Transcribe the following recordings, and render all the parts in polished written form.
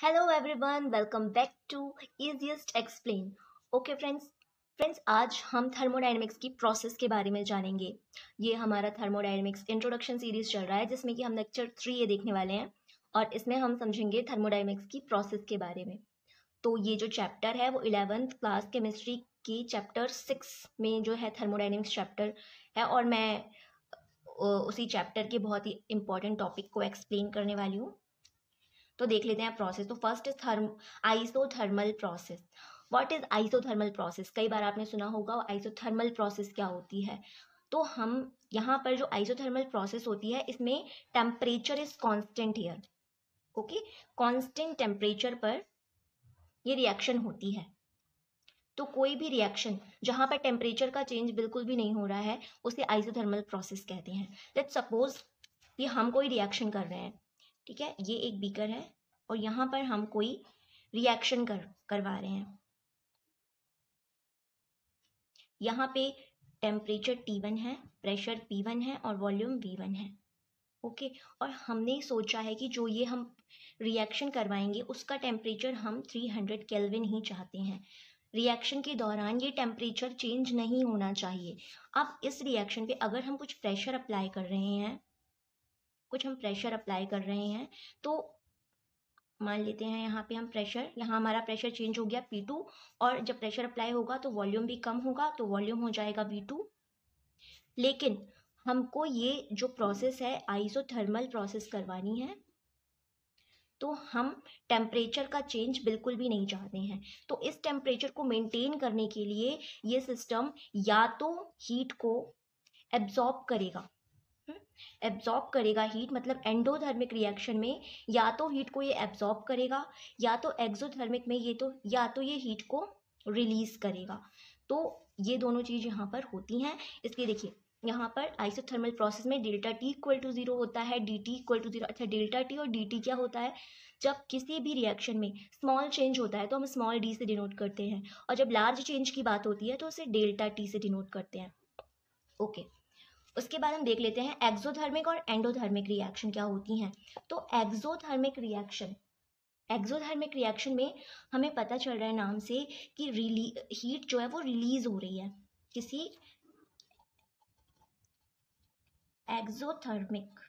Hello everyone, welcome back to easiest explain. Okay friends, आज हम thermodynamics की process के बारे में जानेंगे। ये हमारा थर्मोडायनेमिक्स इंट्रोडक्शन सीरीज चल रहा है, जिसमें कि हम लेक्चर 3 ये देखने वाले हैं और इसमें हम समझेंगे थर्मोडायनेमिक्स की प्रोसेस के बारे में। तो ये जो चैप्टर है वो 11th क्लास केमिस्ट्री की चैप्टर 6 में जो है थर्मोडायनेमिक्स चैप्टर है, और मैं उसी चैप्टर के बहुत ही इंपॉर्टेंट टॉपिक को एक्सप्लेन करने वाली हूँ। तो देख लेते हैं प्रोसेस। तो first is isothermal process. What is isothermal process? कई बार आपने सुना होगा आइसोथर्मल प्रोसेस क्या होती है। तो हम यहाँ पर जो आइसोथर्मल प्रोसेस होती है, इसमें temperature is constant here. Okay, constant temperature पर ये रिएक्शन होती है। तो कोई भी रिएक्शन जहां पर टेम्परेचर का चेंज बिल्कुल भी नहीं हो रहा है, उसे आइसोथर्मल प्रोसेस कहते हैं। लेट्स सपोज कि हम कोई रिएक्शन कर रहे हैं, ठीक है। ये एक बीकर है और यहाँ पर हम कोई रिएक्शन करवा रहे हैं। यहाँ पे टेम्परेचर T1 है, प्रेशर P1 है और वॉल्यूम V1 है। ओके, और हमने सोचा है कि जो ये हम रिएक्शन करवाएंगे उसका टेम्परेचर हम 300 केल्विन ही चाहते हैं। रिएक्शन के दौरान ये टेम्परेचर चेंज नहीं होना चाहिए। अब इस रिएक्शन पे अगर हम कुछ प्रेशर अप्लाई कर रहे हैं, तो मान लेते हैं यहाँ पे हम प्रेशर, यहाँ हमारा प्रेशर चेंज हो गया P2, और जब प्रेशर अप्लाई होगा तो वॉल्यूम भी कम होगा, तो वॉल्यूम हो जाएगा V2। लेकिन हमको ये जो प्रोसेस है आइसोथर्मल प्रोसेस करवानी है, तो हम टेम्परेचर का चेंज बिल्कुल भी नहीं चाहते हैं। तो इस टेम्परेचर को मेंटेन करने के लिए ये सिस्टम या तो हीट को एब्जॉर्ब करेगा हीट, मतलब एंडोथर्मिक रिएक्शन में या तो हीट को ये एब्जॉर्ब करेगा, या तो एक्सोथर्मिक में या तो ये हीट को रिलीज करेगा। तो ये दोनों चीज यहाँ पर होती हैं। इसलिए देखिए, यहाँ पर आइसोथर्मल प्रोसेस में डेल्टा टी इक्वल टू 0 होता है, डी टी इक्वल टू 0। अच्छा, डेल्टा टी और डी टी क्या होता है? जब किसी भी रिएक्शन में स्मॉल चेंज होता है तो हम स्मॉल डी से डिनोट करते हैं, और जब लार्ज चेंज की बात होती है तो उसे डेल्टा टी से डिनोट करते हैं। ओके, उसके बाद हम देख लेते हैं एक्सोथर्मिक और एंडोथर्मिक रिएक्शन क्या होती हैं। तो एक्सोथर्मिक रिएक्शन में हमें पता चल रहा है नाम से कि हीट जो है वो रिलीज हो रही है। किसी एक्सोथर्मिक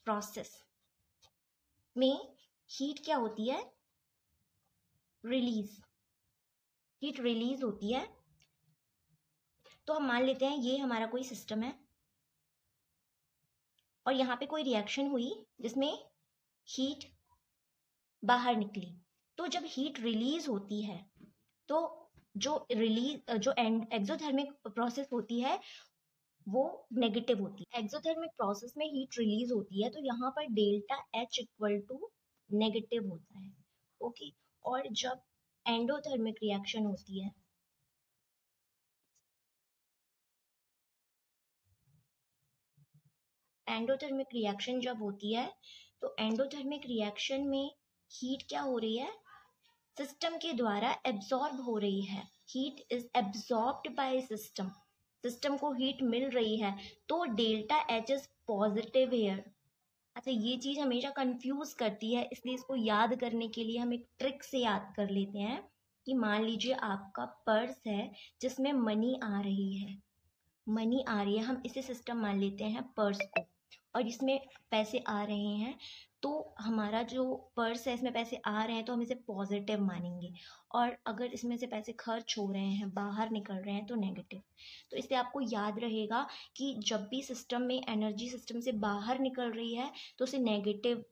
प्रोसेस में हीट क्या होती है? हीट रिलीज होती है। तो हम मान लेते हैं ये हमारा कोई सिस्टम है और यहाँ पे कोई रिएक्शन हुई जिसमें हीट बाहर निकली। तो जब हीट रिलीज होती है तो जो एक्सोथर्मिक प्रोसेस होती है वो नेगेटिव होती है। एक्सोथर्मिक प्रोसेस में हीट रिलीज होती है तो यहाँ पर delta H equal to negative होता है। ओके, और जब एंडोथर्मिक रिएक्शन होती है, तो एंडोथर्मिक रिएक्शन में हीट क्या हो रही है? सिस्टम के द्वारा एब्जॉर्ब हो रही है। Heat is absorbed by system को हीट मिल रही है, तो delta H is positive here. अच्छा, ये चीज हमेशा कंफ्यूज करती है, इसलिए इसको याद करने के लिए हम एक ट्रिक से याद कर लेते हैं कि मान लीजिए आपका पर्स है जिसमें मनी आ रही है, हम इसे सिस्टम मान लेते हैं पर्स को, और इसमें पैसे आ रहे हैं। तो हमारा जो पर्स है इसमें पैसे आ रहे हैं तो हम इसे पॉजिटिव मानेंगे, और अगर इसमें से पैसे खर्च हो रहे हैं, बाहर निकल रहे हैं, तो नेगेटिव। तो इससे आपको याद रहेगा कि जब भी सिस्टम में एनर्जी सिस्टम से बाहर निकल रही है तो उसे नेगेटिव,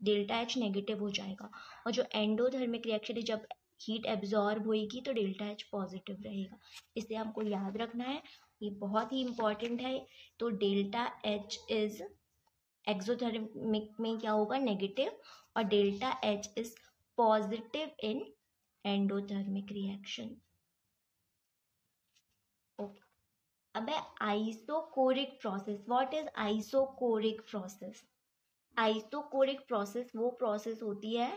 डेल्टा H नेगेटिव हो जाएगा, और जो एंडोथर्मिक रिएक्शन है जब हीट एब्जॉर्ब होएगी तो डेल्टा H पॉजिटिव रहेगा। इसे हमको याद रखना है, ये बहुत ही इंपॉर्टेंट है। तो डेल्टा H इज एक्सोथर्मिक में क्या होगा? नेगेटिव, और delta H is positive in endothermic reaction. Okay, अब है isochoric process. What is isochoric process? Isochoric process वो प्रोसेस होती है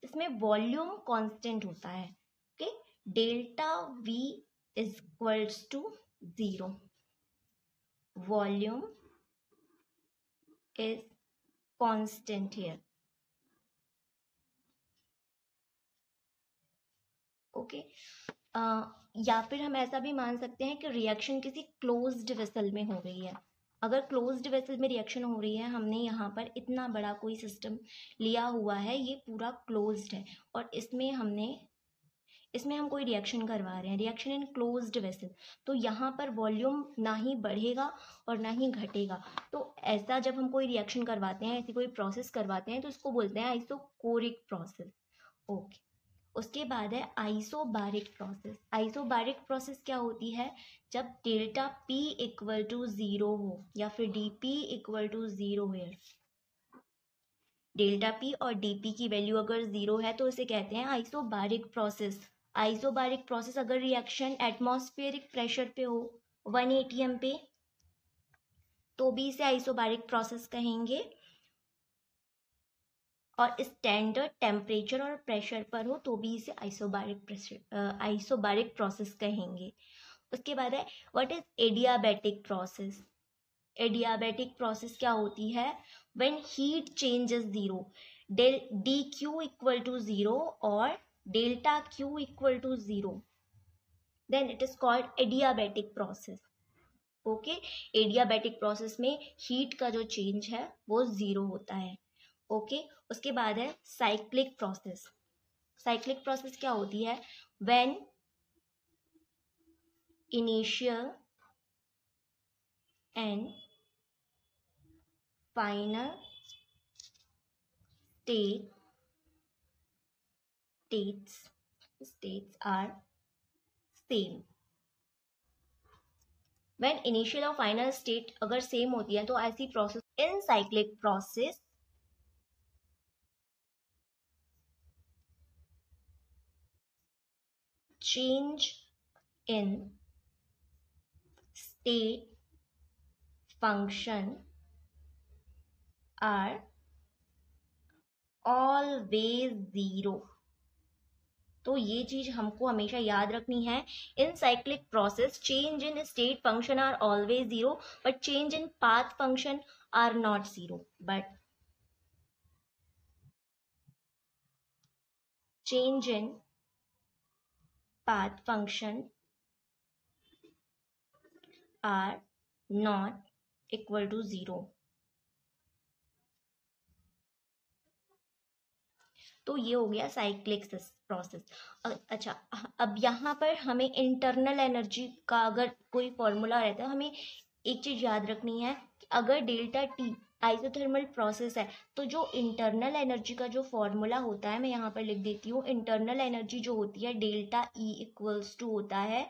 इसमें वॉल्यूम कांस्टेंट होता है। Okay, delta V is equals to 0, volume is constant here. Okay. या फिर हम ऐसा भी मान सकते हैं कि रिएक्शन किसी क्लोज्ड वेसल में हो रही है। अगर क्लोज्ड वेसल में रिएक्शन हो रही है, हमने यहाँ पर इतना बड़ा कोई सिस्टम लिया हुआ है, ये पूरा क्लोज्ड है और इसमें हम कोई रिएक्शन करवा रहे हैं, रिएक्शन इन क्लोज्ड वेसल, तो यहाँ पर वॉल्यूम ना ही बढ़ेगा और ना ही घटेगा। तो ऐसा जब हम कोई रिएक्शन करवाते हैं, ऐसी कोई प्रोसेस करवाते हैं, तो इसको बोलते हैं आइसोकोरिक प्रोसेस। ओके। उसके बाद है आइसोबारिक प्रोसेस। आइसोबारिक प्रोसेस क्या होती है? जब डेल्टा P इक्वल टू 0 हो या फिर dP इक्वल टू 0 है। डेल्टा P और dP की वैल्यू अगर 0 है तो इसे कहते हैं आइसोबारिक प्रोसेस। आइसोबारिक प्रोसेस अगर रिएक्शन एटमॉस्फेरिक प्रेशर पे हो 1 atm पे, तो भी इसे आइसोबारिक प्रोसेस कहेंगे, और स्टैंडर्ड टेम्परेचर और प्रेशर पर हो तो भी इसे आइसोबारिक प्रोसेस कहेंगे। उसके बाद है what is adiabatic process. Adiabatic process क्या होती है? When heat changes 0, del D Q equal to 0 और delta Q equal to 0, then it is called adiabatic process. Okay. Adiabatic process में हीट का जो चेंज है वो 0 होता है। ओके। उसके बाद है साइक्लिक प्रोसेस। साइक्लिक प्रोसेस क्या होती है? When initial and final states are same। When initial और फाइनल स्टेट अगर सेम होती है तो ऐसी process in cyclic process change in state function are always 0। तो ये चीज हमको हमेशा याद रखनी है। In cyclic process change in state function are always 0, but change in path function are not 0, but change in path function are not equal to 0। तो ये हो गया साइक्लिक प्रोसेस। अच्छा, अब यहाँ पर हमें इंटरनल एनर्जी का अगर कोई फॉर्मूला रहता है, हमें एक चीज याद रखनी है कि अगर डेल्टा टी आइसोथर्मल प्रोसेस है तो जो इंटरनल एनर्जी का जो फॉर्मूला होता है, मैं यहाँ पर लिख देती हूँ। इंटरनल एनर्जी जो होती है डेल्टा ई इक्वल्स टू होता है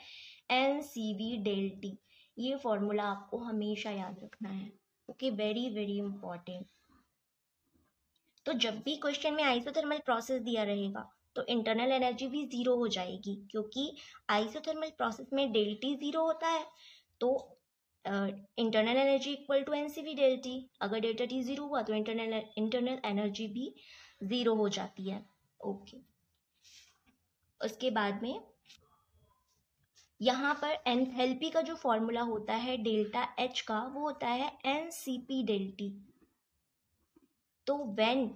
NCV डेल टी। ये फॉर्मूला आपको हमेशा याद रखना है। Okay, very very important. तो जब भी क्वेश्चन में आइसोथर्मल प्रोसेस दिया रहेगा तो इंटरनल एनर्जी भी 0 हो जाएगी, क्योंकि आइसोथर्मल प्रोसेस में डेल टी 0 होता है, तो internal energy equal to NCV del T. अगर डेल्टा टी 0 हुआ तो इंटरनल एनर्जी भी 0 हो जाती है। ओके। उसके बाद में यहाँ पर एंथैल्पी का जो फॉर्मूला होता है डेल्टा H का, वो होता है NCP डेल टी। तो when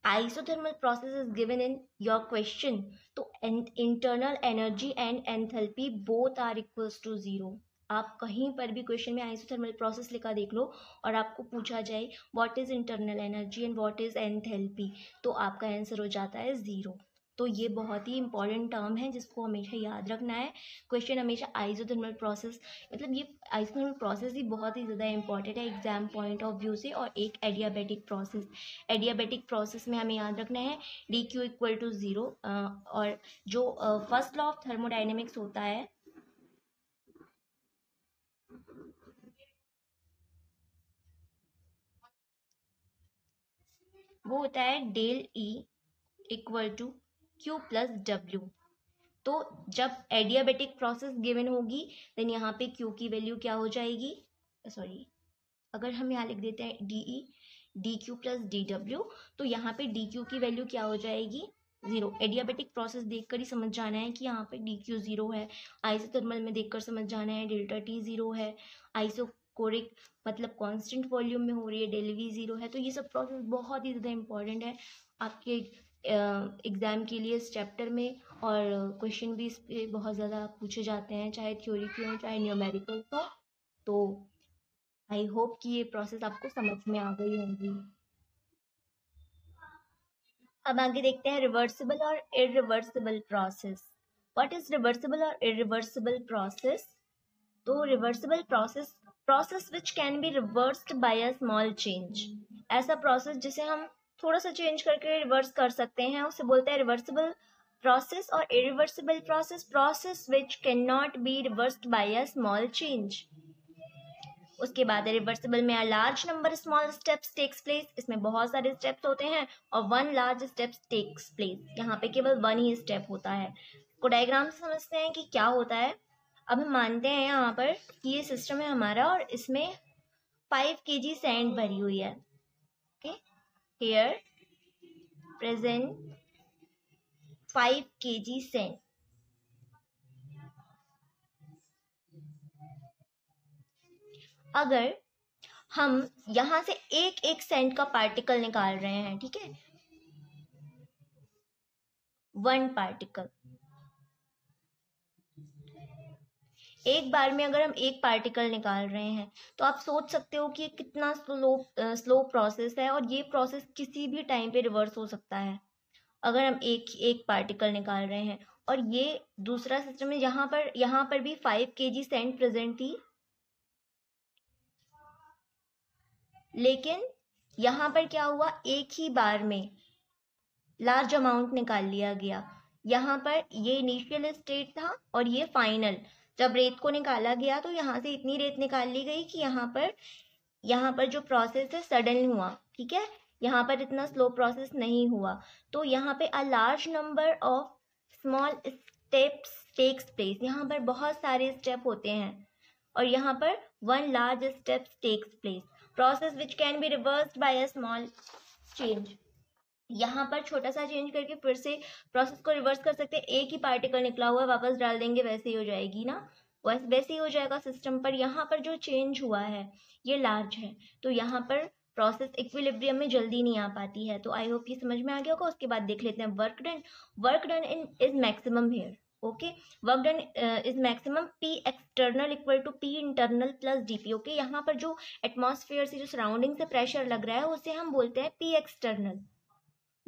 isothermal process is given in your question, तो internal energy and enthalpy both are equals to 0। आप कहीं पर भी क्वेश्चन में आइसोथर्मल प्रोसेस लिखा देख लो और आपको पूछा जाए what is internal energy and what is enthalpy, तो आपका आंसर हो जाता है 0। तो ये बहुत ही इंपॉर्टेंट टर्म है जिसको हमेशा याद रखना है। क्वेश्चन हमेशा आइसोथर्मल प्रोसेस, मतलब ये आइसोथर्मल प्रोसेस ही बहुत ही ज़्यादा इंपॉर्टेंट है एग्जाम पॉइंट ऑफ व्यू से। और एक एडियाबैटिक प्रोसेस, एडियाबैटिक प्रोसेस में हमें याद रखना है डी क्यू इक्वल टू 0। और जो फर्स्ट लॉ ऑफ थर्मोडाइनेमिक्स होता है वो होता है del E equal to Q plus W. तो जब एडियाबैटिक प्रोसेस गिवन होगी देन यहाँ पे क्यू की वैल्यू क्या हो जाएगी, सॉरी, अगर हम यहाँ लिख देते हैं D Q plus D W, तो यहाँ पे डी क्यू की वैल्यू क्या हो जाएगी, 0। एडियाबैटिक प्रोसेस देखकर ही समझ जाना है कि यहाँ पे डी क्यू 0 है। आइसोथर्मल में देखकर समझ जाना है डेल्टा टी 0 है। एटमॉस्फेरिक मतलब कांस्टेंट वॉल्यूम में हो रही है, डेल वी ज़ीरो है। तो ये सब प्रोसेस बहुत ही ज़्यादा इंपॉर्टेंट है आपके एग्ज़ाम के लिए इस चैप्टर में, और क्वेश्चन भी इस पे बहुत ज़्यादा पूछे जाते हैं, चाहे थ्योरी के हों चाहे न्यूमेरिकल हो। तो आई होप कि ये प्रोसेस आपको समझ में आ गई होगी। अब आगे देखते हैं रिवर्सिबल और irreversible process. What is reversible और इरिवर्सिबल प्रोसेस? तो reversible process which can be reversed by a small change. ऐसा प्रोसेस जिसे हम थोड़ा सा चेंज करके रिवर्स कर सकते हैं उसे बोलते हैं रिवर्सिबल प्रोसेस। और irreversible process which can not be reversed by a small change. उसके बाद रिवर्सिबल में large number small steps takes place. इसमें बहुत सारे स्टेप्स होते हैं और one large steps takes place. यहाँ पे केवल वन ही स्टेप होता है। को डायग्राम से समझते हैं कि क्या होता है। अब हम मानते हैं यहाँ पर कि ये सिस्टम है हमारा और इसमें 5 kg सैंड भरी हुई है। Okay, here present 5 kg sand. अगर हम यहां से एक एक सैंड का पार्टिकल निकाल रहे हैं, ठीक है, 1 पार्टिकल, एक बार में अगर हम एक पार्टिकल निकाल रहे हैं तो आप सोच सकते हो कि कितना स्लो प्रोसेस है, और ये प्रोसेस किसी भी टाइम पे रिवर्स हो सकता है अगर हम एक पार्टिकल निकाल रहे हैं। और ये दूसरा सिस्टम है, यहाँ पर भी 5 kg सैंड प्रेजेंट थी, लेकिन यहाँ पर क्या हुआ, एक ही बार में लार्ज अमाउंट निकाल लिया गया। यहाँ पर ये इनिशियल स्टेट था और ये फाइनल। जब रेत को निकाला गया तो यहाँ से इतनी रेत निकाल ली गई कि यहाँ पर जो प्रोसेस है सडन हुआ, ठीक है, यहाँ पर इतना स्लो प्रोसेस नहीं हुआ। तो यहाँ पे a large number of small steps takes place. यहाँ पर बहुत सारे स्टेप होते हैं और यहाँ पर one large step takes place. Process which can be reversed by a small change. यहाँ पर छोटा सा चेंज करके फिर से प्रोसेस को रिवर्स कर सकते हैं। एक ही पार्टिकल निकला हुआ वापस डाल देंगे, वैसे ही हो जाएगी ना, वैसे ही हो जाएगा सिस्टम। पर यहाँ पर जो चेंज हुआ है ये लार्ज है, तो यहाँ पर प्रोसेस इक्विलिब्रियम में जल्दी नहीं आ पाती है। तो आई होप ये समझ में आ गया होगा। उसके बाद देख लेते हैं work done. Work done is maximum here. Okay, work done is maximum P external equal to P internal plus dP। Okay, यहाँ पर जो एटमॉस्फेयर से जो सराउंडिंग से प्रेशर लग रहा है उसे हम बोलते हैं P एक्सटर्नल।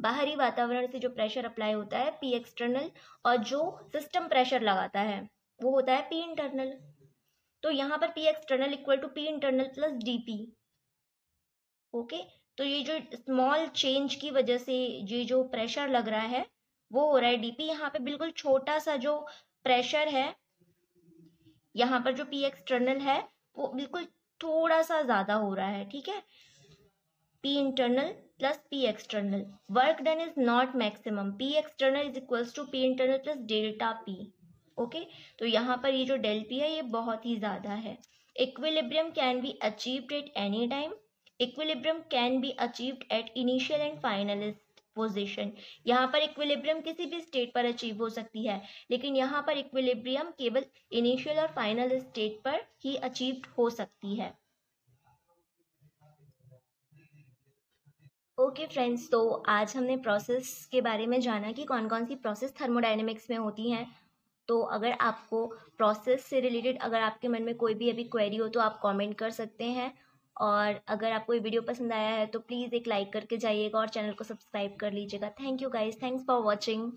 बाहरी वातावरण से जो प्रेशर अप्लाई होता है P एक्सटर्नल, और जो सिस्टम प्रेशर लगाता है वो होता है P इंटरनल। तो यहाँ पर P external equal to P internal plus dP। Okay, तो ये जो स्मॉल चेंज की वजह से ये जो प्रेशर लग रहा है वो हो रहा है dP। यहाँ पे बिल्कुल छोटा सा जो प्रेशर है, यहाँ पर जो P एक्सटर्नल है वो बिल्कुल थोड़ा सा ज्यादा हो रहा है, ठीक है, P internal plus P external. Work done is not maximum. P external is equals to P internal plus delta P। Okay, तो यहाँ पर ये जो डेल P है ये बहुत ही ज्यादा है। Equilibrium can be achieved at any time. Equilibrium can be achieved at initial and final position. यहाँ पर इक्विलिब्रियम किसी भी स्टेट पर अचीव हो सकती है, लेकिन यहाँ पर इक्विलिब्रियम केवल इनिशियल और फाइनल स्टेट पर ही अचीव हो सकती है। ओके फ्रेंड्स, तो आज हमने प्रोसेस के बारे में जाना कि कौन कौन सी प्रोसेस थर्मोडायनेमिक्स में होती हैं। तो अगर आपको प्रोसेस से रिलेटेड अगर आपके मन में कोई भी अभी क्वेरी हो तो आप कमेंट कर सकते हैं। और अगर आपको ये वीडियो पसंद आया है तो प्लीज़ एक लाइक करके जाइएगा और चैनल को सब्सक्राइब कर लीजिएगा। Thank you guys, thanks for watching.